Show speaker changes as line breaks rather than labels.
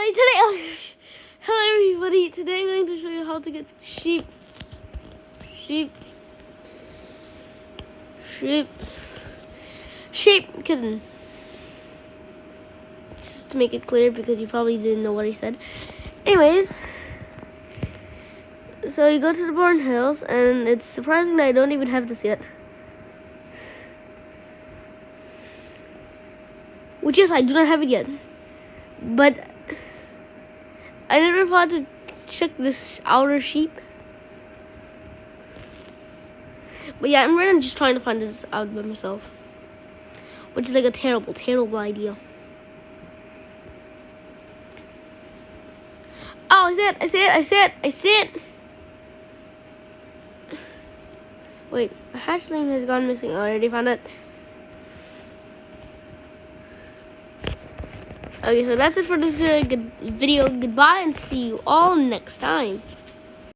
Hello everybody. Today I'm going to show you how to get sheep kitten. Just to make it clear, because you probably didn't know what he said. Anyways, so you go to the barn house, and it's surprising that I don't even have this yet. Which is, I do not have it yet. But I never thought to check this outer sheep. But yeah, I'm really just trying to find this out by myself. Which is like a terrible, terrible idea. Oh, I see it. Wait, a hatchling has gone missing. I already found it. Okay, so that's it for this video. Goodbye, and see you all next time.